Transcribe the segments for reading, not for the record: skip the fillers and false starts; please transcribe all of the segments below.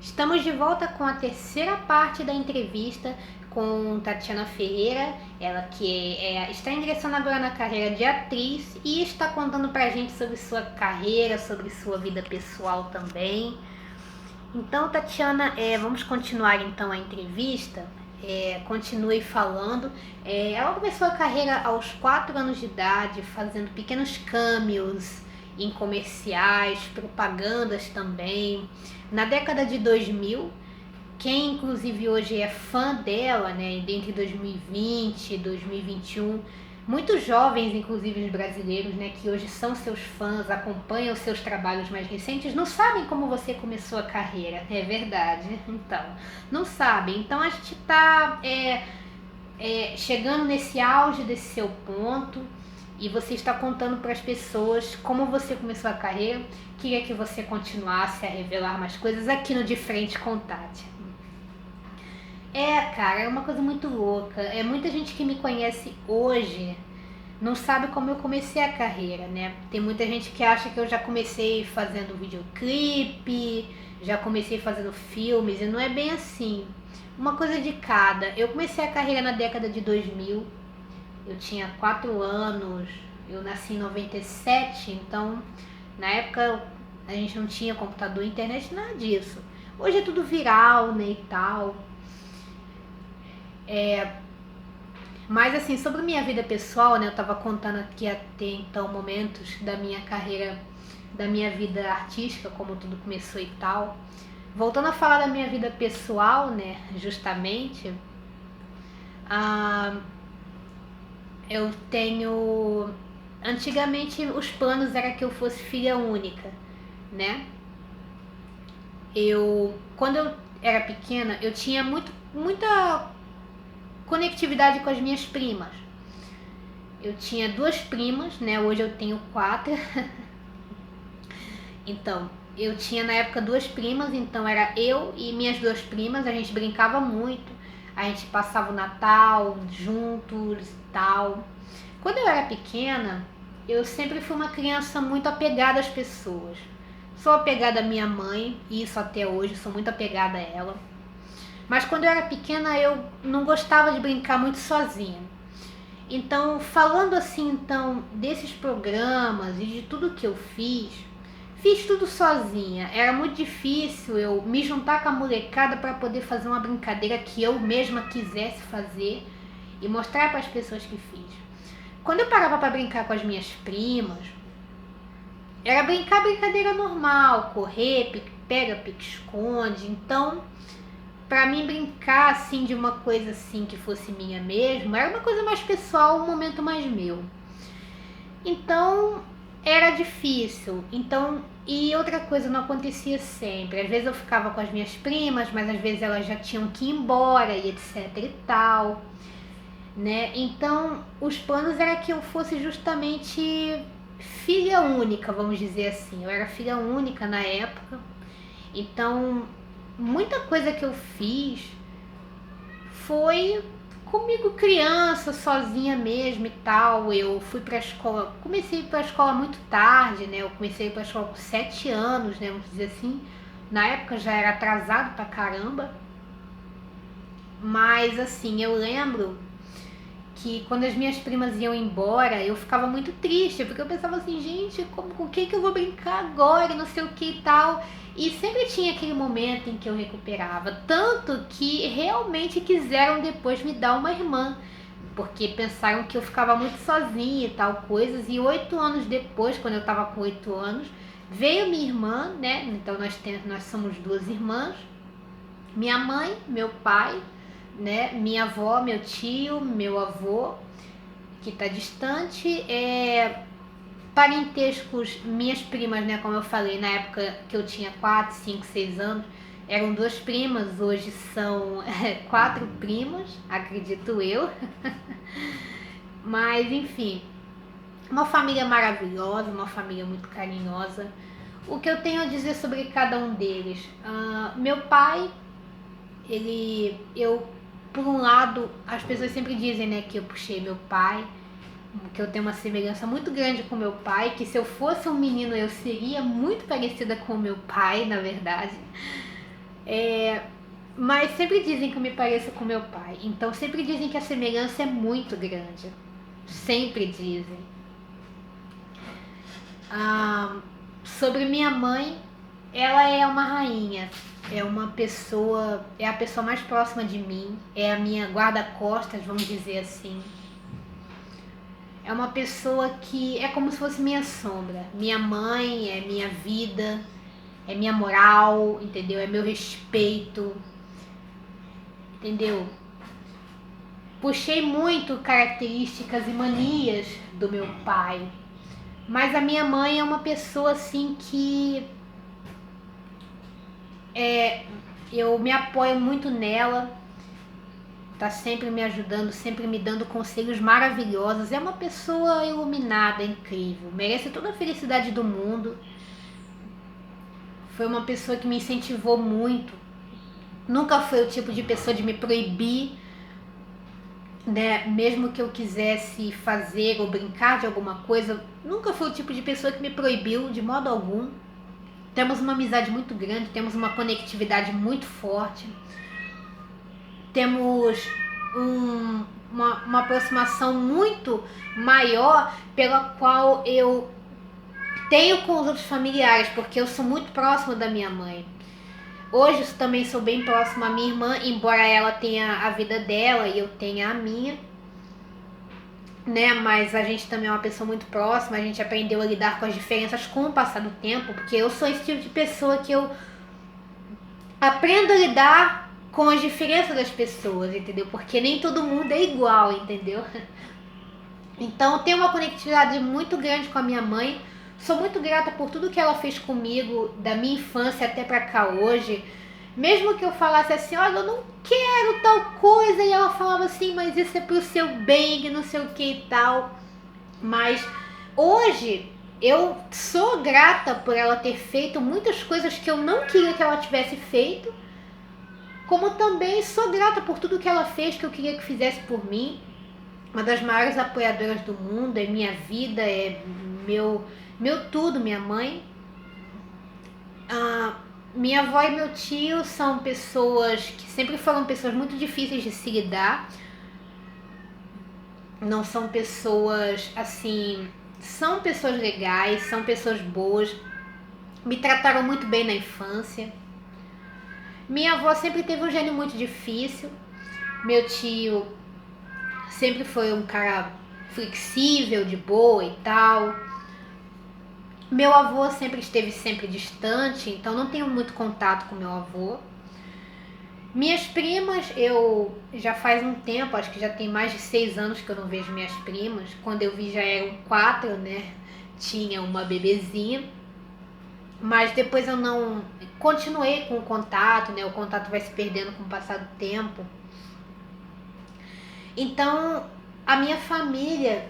Estamos de volta com a terceira parte da entrevista com Tatiana Ferreira, ela que está ingressando agora na carreira de atriz e está contando pra gente sobre sua carreira, sobre sua vida pessoal também. Então, Tatiana, vamos continuar então a entrevista. Continue falando. Ela começou a carreira aos 4 anos de idade, fazendo pequenos cameos em comerciais, propagandas também. Na década de 2000, quem inclusive hoje é fã dela, né, entre 2020 e 2021, muitos jovens, inclusive os brasileiros, né, que hoje são seus fãs, acompanham os seus trabalhos mais recentes, não sabem como você começou a carreira, é verdade, então, não sabem. Então a gente está chegando nesse auge desse seu ponto e você está contando para as pessoas como você começou a carreira. Queria que você continuasse a revelar mais coisas aqui no De Frente com Tati. Cara, é uma coisa muito louca. Muita gente que me conhece hoje não sabe como eu comecei a carreira, né? Tem muita gente que acha que eu já comecei fazendo videoclipe, já comecei fazendo filmes, e não é bem assim. Uma coisa de cada. Eu comecei a carreira na década de 2000, eu tinha 4 anos, eu nasci em 97, então na época a gente não tinha computador, internet, nada disso. Hoje é tudo viral, né, e tal. Mas assim, sobre minha vida pessoal, né, eu tava contando aqui até então momentos da minha carreira, da minha vida artística, como tudo começou e tal. Voltando a falar da minha vida pessoal, né, justamente, eu tenho... Antigamente os planos era que eu fosse filha única, né? Quando eu era pequena, eu tinha muita conectividade com as minhas primas. Eu tinha 2 primas, né? Hoje eu tenho 4. Então, eu tinha na época 2 primas, então era eu e minhas 2 primas, a gente brincava muito, a gente passava o Natal juntos e tal. Quando eu era pequena, eu sempre fui uma criança muito apegada às pessoas. Sou apegada à minha mãe, e isso até hoje, sou muito apegada a ela. Mas quando eu era pequena, eu não gostava de brincar muito sozinha. Então, falando assim, então, desses programas e de tudo que eu fiz tudo sozinha. Era muito difícil eu me juntar com a molecada para poder fazer uma brincadeira que eu mesma quisesse fazer e mostrar para as pessoas que fiz. Quando eu parava para brincar com as minhas primas, era brincadeira normal, correr, pique-pega, pique-esconde. Então, pra mim brincar assim de uma coisa assim que fosse minha mesmo, era uma coisa mais pessoal, um momento mais meu. Então, era difícil. Então, e outra coisa, não acontecia sempre. Às vezes eu ficava com as minhas primas, mas às vezes elas já tinham que ir embora e etc e tal, né? Então, os planos era que eu fosse justamente filha única, vamos dizer assim. Eu era filha única na época. Então, muita coisa que eu fiz foi comigo criança, sozinha mesmo e tal. Eu fui pra escola, comecei a ir pra escola muito tarde, né? Eu comecei a ir pra escola com 7 anos, né? Vamos dizer assim. Na época já era atrasado pra caramba. Mas assim, eu lembro que quando as minhas primas iam embora, eu ficava muito triste, porque eu pensava assim, gente, com quem que eu vou brincar agora, não sei o que e tal. E sempre tinha aquele momento em que eu recuperava, tanto que realmente quiseram depois me dar uma irmã, porque pensaram que eu ficava muito sozinha e tal coisas. E 8 anos depois, quando eu tava com 8 anos, veio minha irmã, né? Então nós somos 2 irmãs, minha mãe, meu pai, né? Minha avó, meu tio, meu avô, que está distante, parentescos, minhas primas, né? Como eu falei, na época que eu tinha 4, 5, 6 anos, eram 2 primas, hoje são 4 primas, acredito eu. Mas, enfim, uma família maravilhosa, uma família muito carinhosa. O que eu tenho a dizer sobre cada um deles? Meu pai, por um lado, as pessoas sempre dizem, né, que eu puxei meu pai, que eu tenho uma semelhança muito grande com meu pai, que se eu fosse um menino eu seria muito parecida com meu pai, na verdade. Mas sempre dizem que eu me pareço com meu pai. Então sempre dizem que a semelhança é muito grande. Sempre dizem. Sobre minha mãe, ela é uma rainha. É uma pessoa, é a pessoa mais próxima de mim. É a minha guarda-costas, vamos dizer assim. É uma pessoa que é como se fosse minha sombra. Minha mãe é minha vida, é minha moral, entendeu? É meu respeito, entendeu? Puxei muito características e manias do meu pai, mas a minha mãe é uma pessoa assim que eu me apoio muito nela, tá sempre me ajudando, sempre me dando conselhos maravilhosos. É uma pessoa iluminada, incrível, merece toda a felicidade do mundo. Foi uma pessoa que me incentivou muito. Nunca foi o tipo de pessoa de me proibir, né? Mesmo que eu quisesse fazer ou brincar de alguma coisa, nunca foi o tipo de pessoa que me proibiu de modo algum. Temos uma amizade muito grande, temos uma conectividade muito forte, temos uma aproximação muito maior pela qual eu tenho com os outros familiares, porque eu sou muito próxima da minha mãe. Hoje eu também sou bem próxima à minha irmã, embora ela tenha a vida dela e eu tenha a minha, né? Mas a gente também é uma pessoa muito próxima, a gente aprendeu a lidar com as diferenças com o passar do tempo, porque eu sou esse tipo de pessoa que eu aprendo a lidar com as diferenças das pessoas, entendeu? Porque nem todo mundo é igual, entendeu? Então eu tenho uma conectividade muito grande com a minha mãe. Sou muito grata por tudo que ela fez comigo, da minha infância até pra cá hoje. Mesmo que eu falasse assim, olha, eu não quero tal coisa, e ela falava assim, mas isso é pro seu bem, não sei o que e tal. Mas hoje eu sou grata por ela ter feito muitas coisas que eu não queria que ela tivesse feito, como também sou grata por tudo que ela fez que eu queria que fizesse por mim. Uma das maiores apoiadoras do mundo, é minha vida, é meu tudo, minha mãe. Minha avó e meu tio são pessoas que sempre foram pessoas muito difíceis de se lidar. Não são pessoas assim, são pessoas legais, são pessoas boas, me trataram muito bem na infância. Minha avó sempre teve um gênio muito difícil. Meu tio sempre foi um cara flexível, de boa e tal. Meu avô sempre esteve sempre distante, então não tenho muito contato com meu avô. Minhas primas, eu já faz um tempo, acho que já tem mais de 6 anos que eu não vejo minhas primas. Quando eu vi já eram 4, né? Tinha uma bebezinha. Mas depois eu não continuei com o contato, né? O contato vai se perdendo com o passar do tempo. Então, a minha família,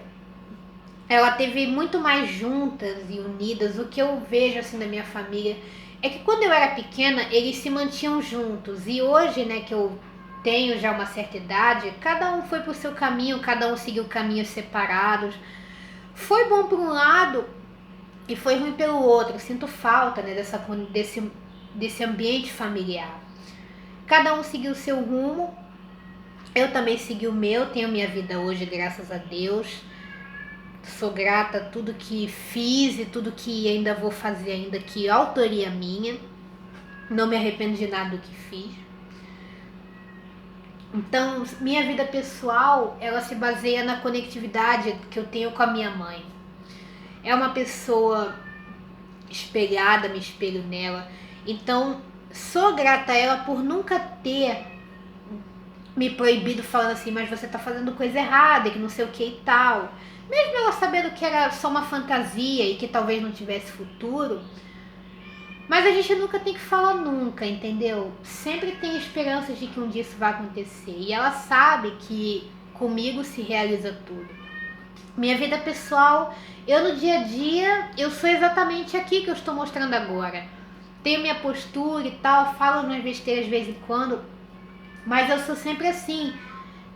ela teve muito mais juntas e unidas. O que eu vejo assim da minha família é que quando eu era pequena, eles se mantinham juntos. E hoje, né, que eu tenho já uma certa idade, cada um foi pro seu caminho, cada um seguiu caminhos separados. Foi bom por um lado e foi ruim pelo outro. Eu sinto falta, né, desse ambiente familiar. Cada um seguiu o seu rumo. Eu também segui o meu, tenho minha vida hoje, graças a Deus. Sou grata a tudo que fiz e tudo que ainda vou fazer ainda, que autoria minha. Não me arrependo de nada do que fiz. Então, minha vida pessoal, ela se baseia na conectividade que eu tenho com a minha mãe. É uma pessoa espelhada, me espelho nela. Então, sou grata a ela por nunca ter me proibido falando assim, mas você tá fazendo coisa errada, que não sei o que e tal. Mesmo ela sabendo que era só uma fantasia e que talvez não tivesse futuro, mas a gente nunca tem que falar nunca, entendeu? Sempre tem esperanças de que um dia isso vai acontecer. E ela sabe que comigo se realiza tudo. Minha vida pessoal, eu no dia a dia, eu sou exatamente aqui que eu estou mostrando agora. Tenho minha postura e tal, falo umas besteiras de vez em quando, mas eu sou sempre assim.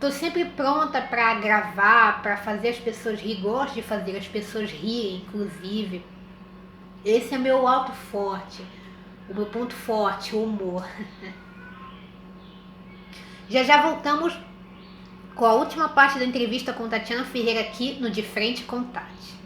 Tô sempre pronta para gravar, para fazer as pessoas rir. Gosto de fazer as pessoas rirem, inclusive. Esse é meu alto forte. O meu ponto forte, o humor. Já já voltamos com a última parte da entrevista com Tatiana Ferreira aqui no De Frente com Tati.